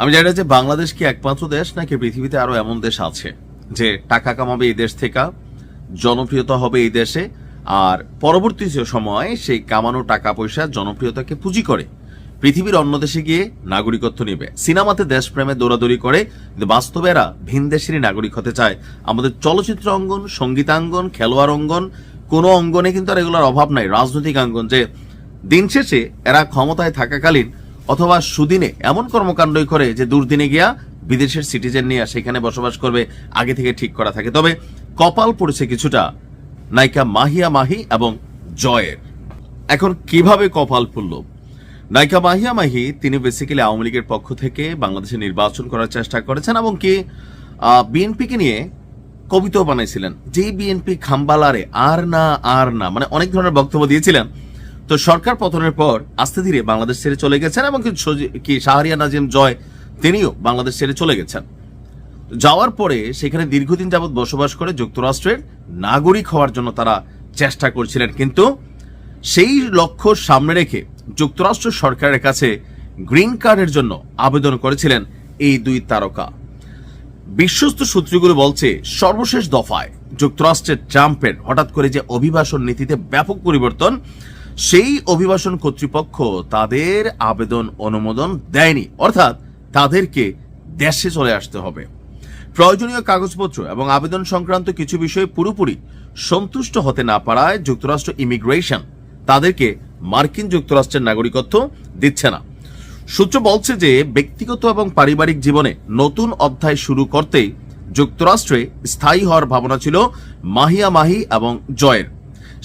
আমি জানি না যে বাংলাদেশ কি একমাত্র দেশ নাকি পৃথিবীতে আরো এমন দেশ আছে যে টাকা কামাবে এই দেশ থেকে, জনপ্রিয়তা হবে এই দেশে, আর পরবর্তী সময় সেই কামানো টাকা পয়সা জনপ্রিয়তাকে পুঁজি করে পৃথিবীর অন্য দেশে গিয়ে নাগরিকত্ব নেবে। সিনেমাতে দেশপ্রেমে দৌড়াদৌড়ি করে, কিন্তু বাস্তবে এরা ভিন দেশেরই নাগরিক হতে চায়। আমাদের চলচ্চিত্র অঙ্গন, সঙ্গীতাঙ্গন, খেলোয়াড় অঙ্গন, কোনো অঙ্গনে কিন্তু আর এগুলোর অভাব নাই। রাজনৈতিক অঙ্গন, যে দিন শেষে এরা ক্ষমতায় থাকাকালীন অথবা সুদিনে এমন কর্মকাণ্ডই করে যে দুর্দিনে গিয়া বিদেশের সিটিজেন নিয়ে সেখানে বসবাস করবে, আগে থেকে ঠিক করা থাকে। তবে কপাল পড়েছে কিছুটা নায়িকা মাহিয়া মাহি এবং জয়ের। এখন কিভাবে কপাল পড়ল? নায়িকা মাহিয়া মাহি তিনি বেসিক্যালি আওয়ামী লীগের পক্ষ থেকে বাংলাদেশে নির্বাচন করার চেষ্টা করেছেন এবং কি বিএনপিকে নিয়ে কবিতাও বানাইছিলেন, যে বিএনপি খাম্বালারে আর না, মানে অনেক ধরনের বক্তব্য দিয়েছিলেন। তো সরকার পতনের পর আস্তে ধীরে বাংলাদেশ ছেড়ে চলে গেছেন এবং কি শাহরিয়ার নাজিম জয় তিনিও বাংলাদেশ ছেড়ে চলে গেছেন। যাওয়ার পরে সেখানে দীর্ঘদিন যাবৎ বসবাস করে যুক্তরাষ্ট্রের নাগরিক হওয়ার জন্য তারা চেষ্টা করছিলেন, কিন্তু সেই লক্ষ্য সামনে রেখে যুক্তরাষ্ট্র সরকারের কাছে গ্রিন কার্ডের জন্য আবেদন করেছিলেন এই দুই তারকা। বিশ্বস্ত সূত্রগুলো বলছে সর্বশেষ দফায় যুক্তরাষ্ট্রের ট্রাম্পের হঠাৎ করে যে অভিবাসন নীতিতে ব্যাপক পরিবর্তন, সেই অভিবাসন কর্তৃপক্ষ তাদের আবেদন অনুমোদন দেয়নি, অর্থাৎ তাদেরকে দেশে চলে আসতে হবে। প্রয়োজনীয় কাগজপত্র এবং আবেদন সংক্রান্ত কিছু বিষয়ে পুরোপুরি সন্তুষ্ট হতে না পারায় যুক্তরাষ্ট্র ইমিগ্রেশন তাদেরকে মার্কিন যুক্তরাষ্ট্রের নাগরিকত্ব দিচ্ছে না। সূত্র বলছে যে ব্যক্তিগত এবং পারিবারিক জীবনে নতুন অধ্যায় শুরু করতেই যুক্তরাষ্ট্রে স্থায়ী হওয়ার ভাবনা ছিল মাহিয়া মাহি এবং জয়ের।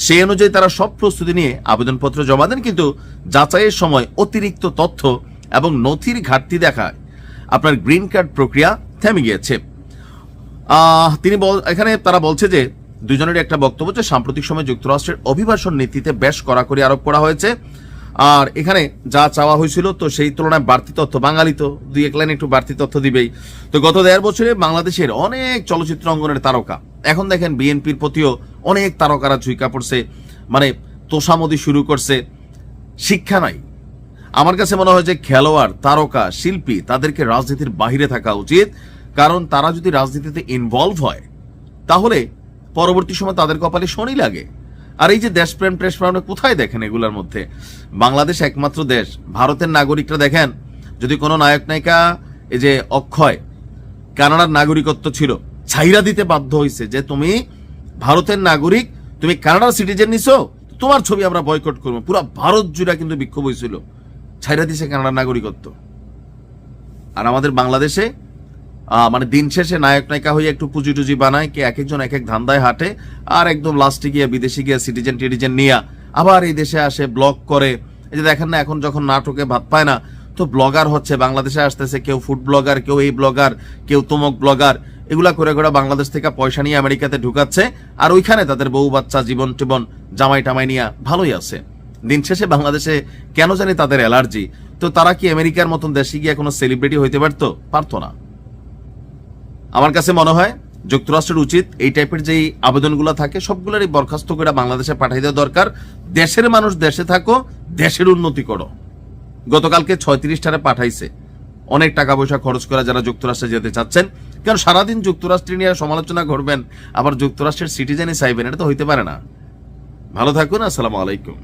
সেই অনুযায়ী তারা সব প্রস্তুতি নিয়ে আবেদনপত্র জমা দেন, কিন্তু যাচাইয়ের সময় অতিরিক্ত তথ্য এবং নথির ঘাটতি দেখায় আপনার গ্রিন কার্ড প্রক্রিয়া থেমে গিয়েছে। এখানে তারা বলছে যে দুজনের একটা বক্তব্য যে সাম্প্রতিক সময়ে যুক্তরাষ্ট্রের অভিবাসন নীতিতে বেশ কড়াকড়ি আরোপ করা হয়েছে, আর এখানে যা চাওয়া হয়েছিল তো সেই তুলনায় বাড়তি তথ্য, বাঙালি তো দুই এক লাইন একটু বাড়তি তথ্য দিবেই। তো গত 1.5 বছরে বাংলাদেশের অনেক চলচ্চিত্র অঙ্গনের তারকা, এখন দেখেন বিএনপির প্রতিও অনেক তারকারা ঝুঁকা পড়ছে, মানে তোষামদি শুরু করছে। শিক্ষা নাই। আমার কাছে মনে হয় যে খেলোয়াড়, তারকা, শিল্পী তাদেরকে রাজনীতির বাহিরে থাকা উচিত, কারণ তারা যদি রাজনীতিতে ইনভলভ হয় তাহলে পরবর্তী সময় তাদের কপালে শনি লাগে। আর এই যে দেশপ্রেম টেশপ্রেম কোথায় দেখেন এগুলোর মধ্যে? বাংলাদেশ একমাত্র দেশ, ভারতের নাগরিকরা দেখেন, যদি কোনো নায়ক নায়িকা, এই যে অক্ষয় কানাডার নাগরিকত্ব ছিল, ছাইরা দিতে বাধ্য হয়েছে যে তুমি ভারতের নাগরিক, তুমি কানাডার সিটিজেন নিছো, তোমার ছবি আমরা বয়কট করবো। পুরো ভারত জুড়ে কিন্তু বিক্ষোভ হয়েছিল, ছাইরা দিছে কানাডার নাগরিকত্ব। আর আমাদের বাংলাদেশে মানে দিন শেষে নায়ক নায়িকা হয়ে একটু পুঁজি টুজি বানায়, কে এক একজন এক এক ধান্দায় হাঁটে, আর একদম লাস্টে গিয়ে বিদেশে গিয়ে সিটিজেন টিটিজেন নিয়ে আবার এই দেশে আসে, ব্লগ করে। এই যে দেখেন না, এখন যখন নাটকে ভাত পায় না তো ব্লগার হচ্ছে, বাংলাদেশে আসতেছে, কেউ ফুড ব্লগার, কেউ এই ব্লগার, কেউ তমক ব্লগার, এগুলা করে করে বাংলাদেশ থেকে পয়সা নিয়ে আমেরিকাতে ঢুকাচ্ছে, আর ওইখানে তাদের বউ বাচ্চা, জীবন টিবন, জামাই টামাই নিয়ে ভালোই আছে। দিন শেষে বাংলাদেশে কেন জানি তাদের অ্যালার্জি। তো তারা কি আমেরিকার মতন দেশে গিয়ে কোনো সেলিব্রিটি হইতে পারতো না? আমার কাছে মনে হয় যুক্তরাষ্ট্রের উচিত এই টাইপের যেই আবেদনগুলো থাকে সবগুলোরই বরখাস্ত করে বাংলাদেশে পাঠাই দেওয়া দরকার। দেশের মানুষ দেশে থাকো, দেশের উন্নতি করো। গতকালকে 36টারে পাঠাইছে, অনেক টাকা পয়সা খরচ করে যারা যুক্তরাষ্ট্রে যেতে চাচ্ছেন, কারণ সারাদিন যুক্তরাষ্ট্র নিয়ে সমালোচনা করবেন, আবার যুক্তরাষ্ট্রের সিটিজেনই চাইবেন, এটা তো হইতে পারে না। ভালো থাকুন, আসসালামু আলাইকুম।